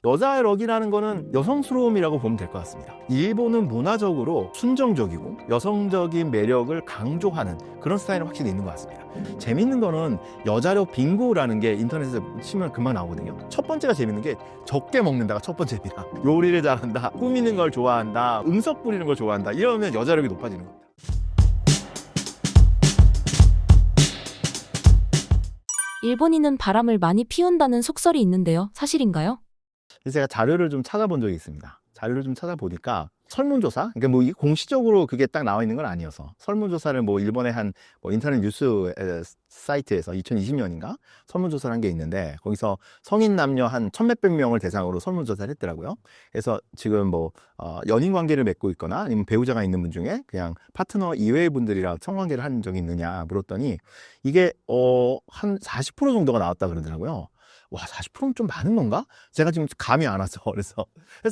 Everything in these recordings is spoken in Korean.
여자의 럭이라는 거는 여성스러움이라고 보면 될 것 같습니다. 일본은 문화적으로 순정적이고 여성적인 매력을 강조하는 그런 스타일은 확실히 있는 것 같습니다. 재밌는 거는 여자력 빙고라는 게 인터넷에 치면 금방 나오거든요. 첫 번째가 재밌는 게 적게 먹는다가 첫 번째입니다. 요리를 잘한다, 꾸미는 걸 좋아한다, 응석 부리는 걸 좋아한다, 이러면 여자력이 높아지는 겁니다. 일본인은 바람을 많이 피운다는 속설이 있는데요. 사실인가요? 그래서 제가 자료를 좀 찾아본 적이 있습니다. 자료를 좀 찾아보니까 설문조사, 그러니까 뭐 공식적으로 그게 딱 나와 있는 건 아니어서 설문조사를 뭐 일본의 한 뭐 인터넷 뉴스 사이트에서 2020년인가 설문조사를 한 게 있는데 거기서 성인 남녀 한 1,몇백 명을 대상으로 설문조사를 했더라고요. 그래서 지금 뭐 연인 관계를 맺고 있거나 아니면 배우자가 있는 분 중에 그냥 파트너 이외의 분들이랑 성관계를 한 적이 있느냐 물었더니 이게 한 40% 정도가 나왔다 그러더라고요. 와, 40%는 좀 많은 건가? 제가 지금 감이 안 와서. 그래서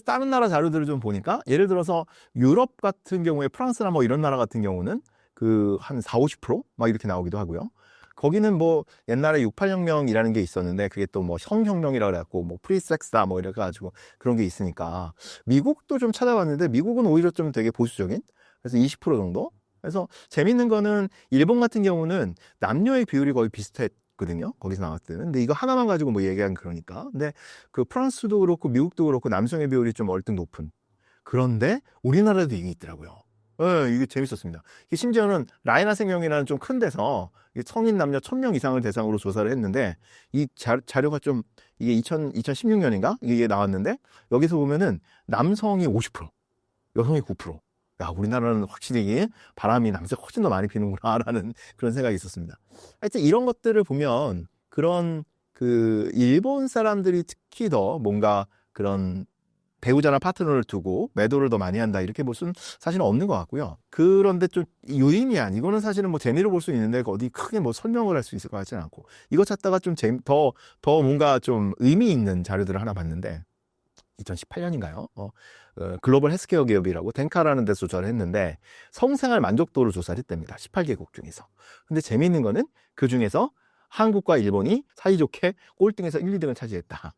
다른 나라 자료들을 좀 보니까 예를 들어서 유럽 같은 경우에 프랑스나 뭐 이런 나라 같은 경우는 그 한 40~50%막 이렇게 나오기도 하고요. 거기는 뭐 옛날에 68혁명이라는 게 있었는데 그게 또 뭐 성혁명이라 그래갖고 뭐 프리섹스다 뭐 이래가지고 그런 게 있으니까 미국도 좀 찾아봤는데 미국은 오히려 좀 되게 보수적인 그래서 20% 정도. 그래서 재밌는 거는 일본 같은 경우는 남녀의 비율이 거의 비슷했거든요. 거기서 나왔을 때는. 근데 이거 하나만 가지고 뭐 얘기한 그러니까. 근데 그 프랑스도 그렇고 미국도 그렇고 남성의 비율이 좀 얼뜻 높은. 그런데 우리나라도 이게 있더라고요. 이게 재밌었습니다. 이게 심지어는 라이나 생명이라는 좀 큰 데서 성인 남녀 1,000명 이상을 대상으로 조사를 했는데 이 자료가 좀 이게 2016년인가 이게 나왔는데 여기서 보면은 남성이 50%, 여성이 9%. 야, 우리나라는 확실히 바람이 남자가 훨씬 더 많이 피는구나라는 그런 생각이 있었습니다. 하여튼 이런 것들을 보면 그런 그 일본 사람들이 특히 더 뭔가 그런 배우자나 파트너를 두고 매도를 더 많이 한다 이렇게 볼 수는 사실은 없는 것 같고요. 그런데 좀 유의미한 이거는 사실은 뭐 재미로 볼 수 있는데 어디 크게 뭐 설명을 할 수 있을 것 같지는 않고 이거 찾다가 좀 더 뭔가 좀 의미 있는 자료들을 하나 봤는데 2018년인가요? 글로벌 헬스케어 기업이라고 덴카라는 데서 조사를 했는데 성생활 만족도를 조사를 했답니다. 18개국 중에서. 근데 재미있는 거는 그 중에서 한국과 일본이 사이좋게 꼴등에서 1, 2등을 차지했다.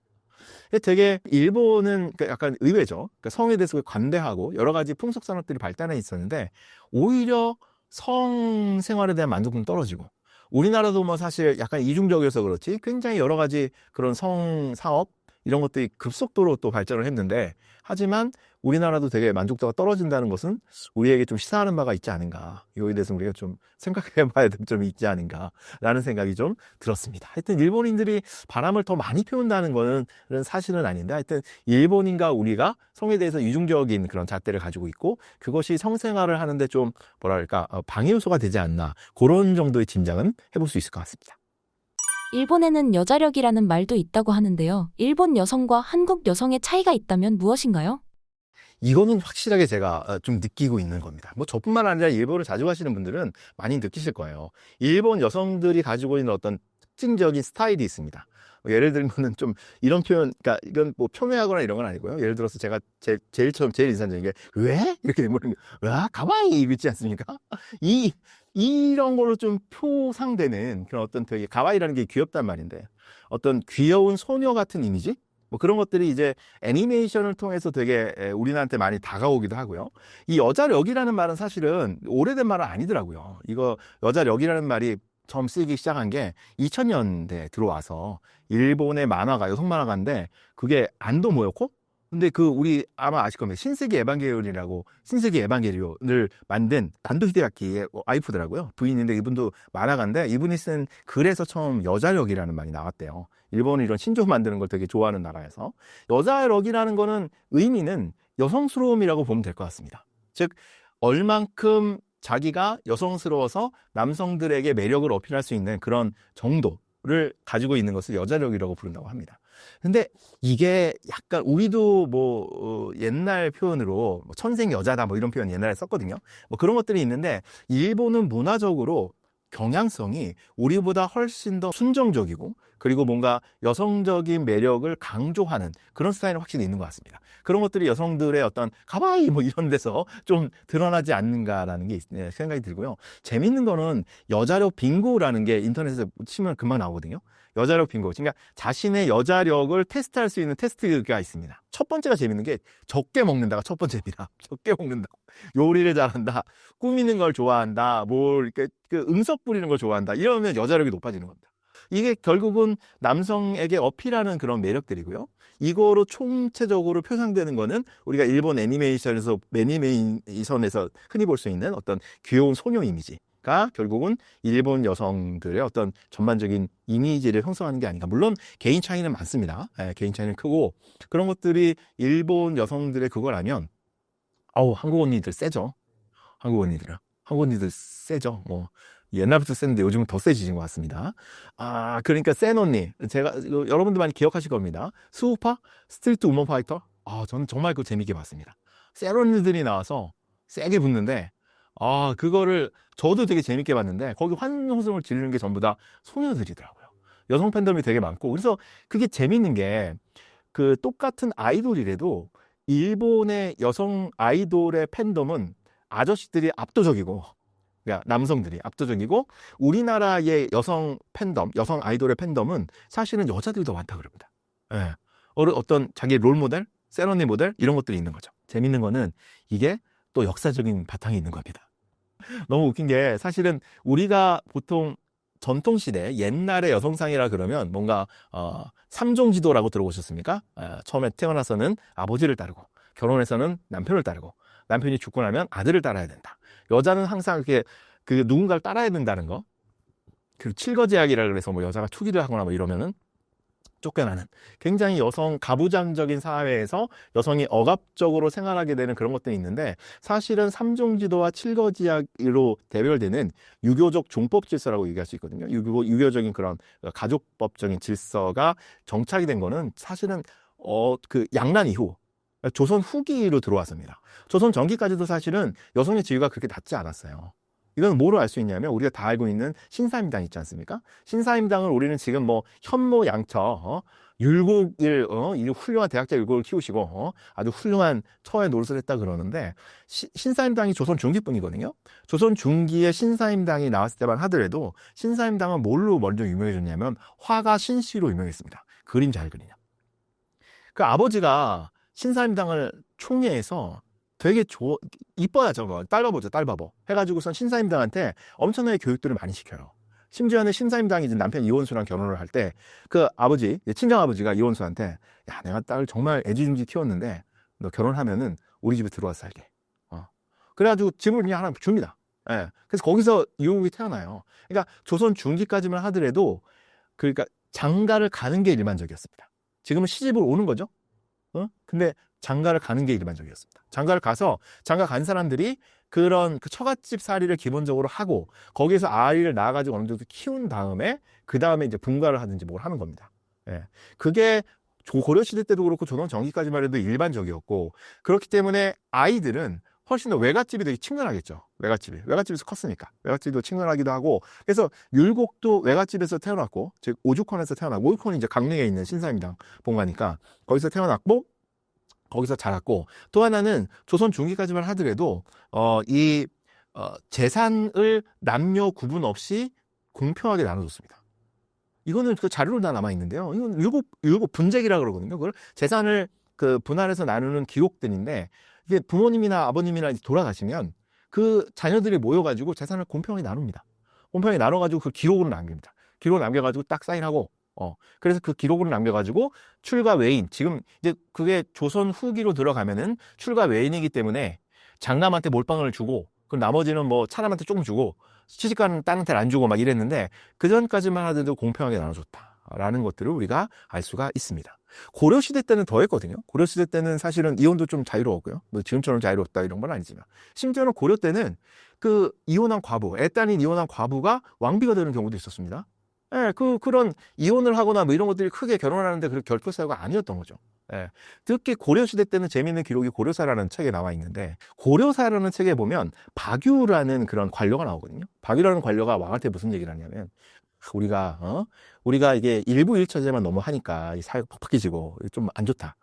되게 일본은 약간 의외죠. 그러니까 성에 대해서 관대하고 여러 가지 풍속 산업들이 발달해 있었는데 오히려 성생활에 대한 만족도는 떨어지고 우리나라도 뭐 사실 약간 이중적이어서 그렇지 굉장히 여러 가지 그런 성 사업 이런 것들이 급속도로 또 발전을 했는데 하지만 우리나라도 되게 만족도가 떨어진다는 것은 우리에게 좀 시사하는 바가 있지 않은가 이거에 대해서 우리가 좀 생각해 봐야 될 점이 있지 않은가 라는 생각이 좀 들었습니다. 하여튼 일본인들이 바람을 더 많이 피운다는 거는 사실은 아닌데 하여튼 일본인과 우리가 성에 대해서 이중적인 그런 잣대를 가지고 있고 그것이 성생활을 하는데 좀 뭐랄까 방해 요소가 되지 않나 그런 정도의 짐작은 해볼 수 있을 것 같습니다. 일본에는 여자력이라는 말도 있다고 하는데요. 일본 여성과 한국 여성의 차이가 있다면 무엇인가요? 이거는 확실하게 제가 좀 느끼고 있는 겁니다. 뭐 저뿐만 아니라 일본을 자주 가시는 분들은 많이 느끼실 거예요. 일본 여성들이 가지고 있는 어떤 특징적인 스타일이 있습니다. 예를 들면은 좀 이런 표현, 그러니까 이건 뭐 폄훼하거나 이런 건 아니고요. 예를 들어서 제가 제일 인상적인 게 왜? 이렇게 물는 게 와, 가와이 있지 않습니까? 이런 걸로 좀 표상되는 그런 어떤 되게 가와이라는 게 귀엽단 말인데 어떤 귀여운 소녀 같은 이미지? 뭐 그런 것들이 이제 애니메이션을 통해서 되게 우리나라한테 많이 다가오기도 하고요. 이 여자력이라는 말은 사실은 오래된 말은 아니더라고요. 이거 여자력이라는 말이 처음 쓰이기 시작한 게 2000년대에 들어와서 일본의 만화가 여성 만화가인데 그게 안도 모였고 근데 그 우리 아마 아실 겁니다. 신세기 에반게리온이라고 신세기 에반게리온을 만든 난도 히데야키의 와이프더라고요. 부인인데 이분도 만화가인데 이분이 쓴 글에서 처음 여자력이라는 말이 나왔대요. 일본은 이런 신조 만드는 걸 되게 좋아하는 나라에서 여자력이라는 거는 의미는 여성스러움이라고 보면 될 것 같습니다. 즉 얼만큼 자기가 여성스러워서 남성들에게 매력을 어필할 수 있는 그런 정도를 가지고 있는 것을 여자력이라고 부른다고 합니다. 근데 이게 약간 우리도 뭐 옛날 표현으로 뭐 천생 여자다 뭐 이런 표현 옛날에 썼거든요. 뭐 그런 것들이 있는데 일본은 문화적으로 경향성이 우리보다 훨씬 더 순정적이고 그리고 뭔가 여성적인 매력을 강조하는 그런 스타일은 확실히 있는 것 같습니다. 그런 것들이 여성들의 어떤 가와이 뭐 이런 데서 좀 드러나지 않는가라는 게 생각이 들고요. 재밌는 거는 여자력 빙고라는 게 인터넷에 치면 금방 나오거든요. 여자력 빙고. 그러니까 자신의 여자력을 테스트할 수 있는 테스트가 있습니다. 첫 번째가 재밌는 게 적게 먹는다가 첫 번째입니다. 적게 먹는다. 요리를 잘한다. 꾸미는 걸 좋아한다. 뭘 이렇게 응석 부리는 걸 좋아한다. 이러면 여자력이 높아지는 겁니다. 이게 결국은 남성에게 어필하는 그런 매력들이고요. 이거로 총체적으로 표상되는 거는 우리가 일본 애니메이션에서 흔히 볼 수 있는 어떤 귀여운 소녀 이미지가 결국은 일본 여성들의 어떤 전반적인 이미지를 형성하는 게 아닌가. 물론 개인 차이는 많습니다. 개인 차이는 크고 그런 것들이 일본 여성들의 그거라면 한국 언니들 세죠. 한국 언니들 세죠. 뭐 옛날부터 셌는데 요즘은 더 세지신 것 같습니다. 그러니까 센 언니. 제가, 여러분들 많이 기억하실 겁니다. 수우파? 스트리트 우먼 파이터? 저는 정말 그거 재밌게 봤습니다. 센 언니들이 나와서 세게 붙는데, 그거를 저도 되게 재밌게 봤는데, 거기 환호성을 지르는 게 전부 다 소녀들이더라고요. 여성 팬덤이 되게 많고, 그래서 그게 재밌는 게, 똑같은 아이돌이라도, 일본의 여성 아이돌의 팬덤은 아저씨들이 압도적이고, 그러니까 남성들이 압도적이고 우리나라의 여성 팬덤, 여성 아이돌의 팬덤은 사실은 여자들이 더 많다 그럽니다. 예. 어떤 자기 롤 모델, 센 언니 모델 이런 것들이 있는 거죠. 재밌는 거는 이게 또 역사적인 바탕이 있는 겁니다. 너무 웃긴 게 사실은 우리가 보통 전통시대 옛날의 여성상이라 그러면 뭔가 삼종지도라고 들어보셨습니까? 처음에 태어나서는 아버지를 따르고 결혼해서는 남편을 따르고 남편이 죽고 나면 아들을 따라야 된다. 여자는 항상 이렇게 누군가를 따라야 된다는 거. 그리고 칠거지약이라 그래서 뭐 여자가 투기를 하거나 뭐 이러면은 쫓겨나는 굉장히 여성 가부장적인 사회에서 여성이 억압적으로 생활하게 되는 그런 것들이 있는데 사실은 삼종지도와 칠거지약으로 대별되는 유교적 종법 질서라고 얘기할 수 있거든요. 유교적인 그런 가족법적인 질서가 정착이 된 거는 사실은 양란 이후 조선 후기로 들어왔습니다. 조선 전기까지도 사실은 여성의 지위가 그렇게 낮지 않았어요. 이건 뭐로 알 수 있냐면 우리가 다 알고 있는 신사임당 있지 않습니까? 신사임당을 우리는 지금 뭐 현모양처 율곡을 훌륭한 대학자 율곡을 키우시고 아주 훌륭한 처에 노릇을 했다 그러는데 신사임당이 조선 중기뿐이거든요. 조선 중기에 신사임당이 나왔을 때만 하더라도 신사임당은 뭘로 먼저 유명해졌냐면 화가 신씨로 유명했습니다. 그림 잘 그리냐. 그 아버지가 신사임당을 총회해서 되게 이뻐야 저거 딸바보죠, 딸바보 해가지고선 신사임당한테 엄청나게 교육들을 많이 시켜요. 심지어는 신사임당이 이제 남편 이원수랑 결혼을 할 때 그 아버지, 친정아버지가 이원수한테 야, 내가 딸을 정말 애지중지 키웠는데 너 결혼하면은 우리 집에 들어와서 살게. 그래가지고 집을 그냥 하나 줍니다. 예. 그래서 거기서 이호국이 태어나요. 그러니까 조선 중기까지만 하더라도 그러니까 장가를 가는 게 일반적이었습니다. 지금은 시집을 오는 거죠. 근데 장가를 가는 게 일반적이었습니다. 장가를 가서 장가 간 사람들이 그런 처갓집 살이를 기본적으로 하고 거기에서 아이를 낳아가지고 어느 정도 키운 다음에 그 다음에 이제 분가를 하든지 뭘 하는 겁니다. 예. 그게 고려시대 때도 그렇고 조선 전기까지만 해도 일반적이었고 그렇기 때문에 아이들은 훨씬 더 외갓집이 되게 친근하겠죠. 외갓집에서 컸으니까. 외갓집도 친근하기도 하고. 그래서 율곡도 외갓집에서 태어났고, 즉, 오죽헌에서 태어나고, 오죽헌이 이제 강릉에 있는 신사임당 본가니까, 거기서 태어났고, 거기서 자랐고, 또 하나는 조선 중기까지만 하더라도, 재산을 남녀 구분 없이 공평하게 나눠줬습니다. 이거는 그 자료로 다 남아있는데요. 이건 율곡 분재기라 그러거든요. 그걸 재산을 분할해서 나누는 기록들인데, 이게 부모님이나 아버님이나 돌아가시면 그 자녀들이 모여가지고 재산을 공평하게 나눕니다. 공평하게 나눠가지고 그 기록으로 남깁니다. 기록을 남겨가지고 딱 사인하고, 그래서 그 기록으로 남겨가지고 출가 외인, 지금 이제 그게 조선 후기로 들어가면은 출가 외인이기 때문에 장남한테 몰빵을 주고, 그 나머지는 뭐 차남한테 조금 주고, 시집가는 딸한테는 안 주고 막 이랬는데, 그 전까지만 하더라도 공평하게 나눠줬다라는 것들을 우리가 알 수가 있습니다. 고려시대 때는 더 했거든요. 고려시대 때는 사실은 이혼도 좀 자유로웠고요. 뭐 지금처럼 자유롭다 이런 건 아니지만. 심지어는 고려 때는 이혼한 과부, 애딸인 이혼한 과부가 왕비가 되는 경우도 있었습니다. 예, 그런 이혼을 하거나 뭐 이런 것들이 크게 결혼하는데 그런 결코 사유가 아니었던 거죠. 예. 특히 고려시대 때는 재미있는 기록이 고려사라는 책에 나와 있는데, 고려사라는 책에 보면 박유라는 그런 관료가 나오거든요. 박유라는 관료가 왕한테 무슨 얘기를 하냐면, 우리가 이게 일부 일처제만 너무 하니까 이 사회가 팍팍해지고 좀 안 좋다.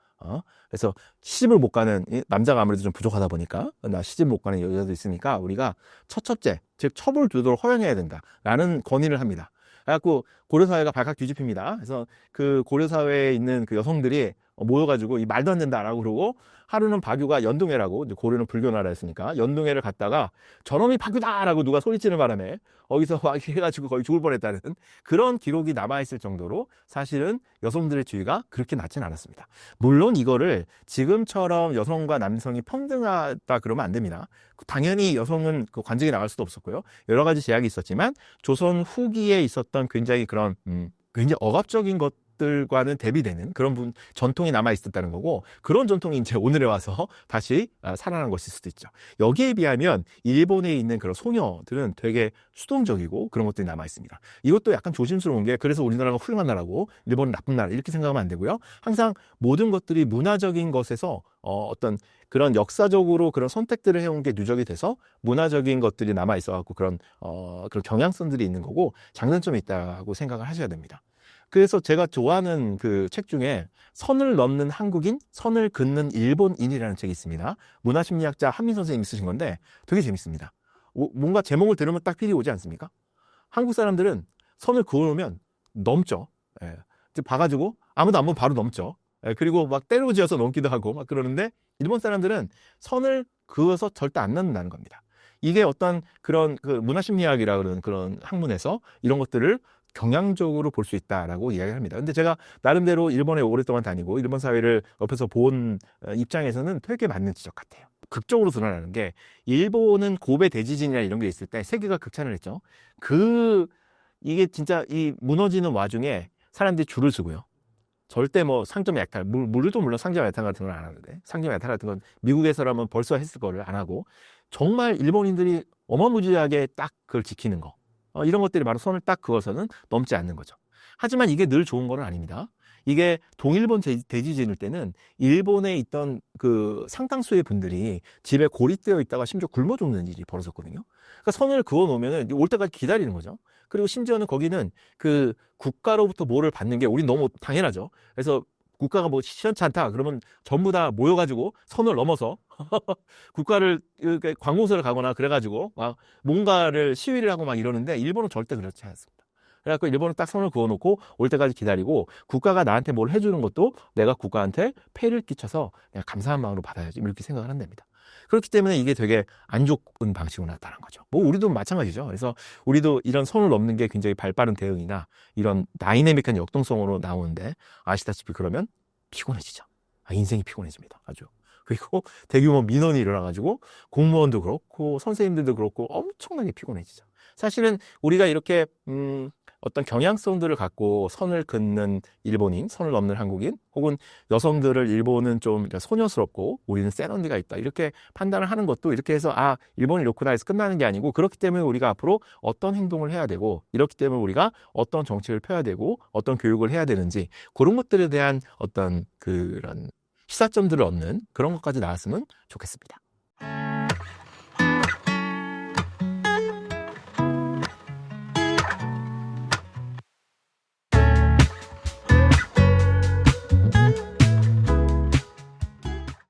그래서 시집을 못 가는 남자가 아무래도 좀 부족하다 보니까 나 시집 못 가는 여자도 있으니까 우리가 첫째, 즉 첩을 두도록 허용해야 된다라는 건의를 합니다. 그래갖고 고려사회가 발칵 뒤집힙니다. 그래서 그 고려사회에 있는 그 여성들이 모여가지고 이 말도 안 된다라고 그러고 하루는 박유가 연동회라고, 이제 고려는 불교 나라였으니까 연동회를 갔다가 저놈이 박유다라고 누가 소리치는 바람에 거기서 막 해가지고 거의 죽을 뻔했다는 그런 기록이 남아있을 정도로 사실은 여성들의 지위가 그렇게 낮진 않았습니다. 물론 이거를 지금처럼 여성과 남성이 평등하다 그러면 안 됩니다. 당연히 여성은 그 관직에 나갈 수도 없었고요. 여러 가지 제약이 있었지만 조선 후기에 있었던 굉장히 그런 굉장히 억압적인 것들과는 대비되는 그런 전통이 남아 있었다는 거고, 그런 전통이 이제 오늘에 와서 다시 살아난 것일 수도 있죠. 여기에 비하면 일본에 있는 그런 소녀들은 되게 수동적이고 그런 것들이 남아 있습니다. 이것도 약간 조심스러운 게, 그래서 우리나라가 훌륭한 나라고 일본은 나쁜 나라 이렇게 생각하면 안 되고요. 항상 모든 것들이 문화적인 것에서 어떤 그런 역사적으로 그런 선택들을 해온 게 누적이 돼서 문화적인 것들이 남아 있어갖고 그런 경향성들이 있는 거고 장단점이 있다고 생각을 하셔야 됩니다. 그래서 제가 좋아하는 그 책 중에 선을 넘는 한국인, 선을 긋는 일본인이라는 책이 있습니다. 문화심리학자 한민 선생님이 쓰신 건데 되게 재밌습니다. 뭔가 제목을 들으면 딱 필이 오지 않습니까? 한국 사람들은 선을 그어놓으면 넘죠. 예. 봐가지고 아무도 안 보면 바로 넘죠. 예. 그리고 막 때려지어서 넘기도 하고 막 그러는데, 일본 사람들은 선을 그어서 절대 안 넘는다는 겁니다. 이게 어떤 그런 그 문화심리학이라 그러는 그런 학문에서 이런 것들을 경향적으로 볼 수 있다라고 이야기를 합니다. 근데 제가 나름대로 일본에 오랫동안 다니고 일본 사회를 옆에서 본 입장에서는 되게 맞는 지적 같아요. 극적으로 드러나는 게, 일본은 고베 대지진이나 이런 게 있을 때 세계가 극찬을 했죠. 이게 진짜 이 무너지는 와중에 사람들이 줄을 서고요. 절대 뭐 상점 약탈, 물도 물론 상점 약탈 같은 건 안 하는데, 상점 약탈 같은 건 미국에서라면 벌써 했을 거를 안 하고, 정말 일본인들이 어마무지하게 딱 그걸 지키는 거. 이런 것들이 바로 선을 딱 그어서는 넘지 않는 거죠. 하지만 이게 늘 좋은 건 아닙니다. 이게 동일본 대지진일 때는 일본에 있던 그 상당수의 분들이 집에 고립되어 있다가 심지어 굶어 죽는 일이 벌어졌거든요. 그러니까 선을 그어 놓으면 올 때까지 기다리는 거죠. 그리고 심지어는 거기는 그 국가로부터 뭐를 받는 게 우린 너무 당연하죠. 그래서 국가가 뭐 시원치 않다 그러면 전부 다 모여가지고 선을 넘어서 국가를 관공서를 가거나 그래가지고 막 뭔가를 시위를 하고 막 이러는데, 일본은 절대 그렇지 않습니다. 그래갖고 일본은 딱 선을 그어놓고 올 때까지 기다리고, 국가가 나한테 뭘 해주는 것도 내가 국가한테 폐를 끼쳐서 그냥 감사한 마음으로 받아야지 이렇게 생각을 한답니다. 그렇기 때문에 이게 되게 안 좋은 방식으로 나타난 거죠. 뭐 우리도 마찬가지죠. 그래서 우리도 이런 선을 넘는 게 굉장히 발빠른 대응이나 이런 다이내믹한 역동성으로 나오는데, 아시다시피 그러면 피곤해지죠. 인생이 피곤해집니다. 아주. 그리고 대규모 민원이 일어나가지고 공무원도 그렇고 선생님들도 그렇고 엄청나게 피곤해지죠. 사실은 우리가 이렇게 어떤 경향성들을 갖고 선을 긋는 일본인, 선을 넘는 한국인, 혹은 여성들을 일본은 좀 소녀스럽고 우리는 센 언니가 있다 이렇게 판단을 하는 것도, 이렇게 해서 일본이 이렇구나 해서 끝나는 게 아니고, 그렇기 때문에 우리가 앞으로 어떤 행동을 해야 되고, 이렇기 때문에 우리가 어떤 정책을 펴야 되고 어떤 교육을 해야 되는지, 그런 것들에 대한 어떤 그런 시사점들을 얻는 그런 것까지 나왔으면 좋겠습니다.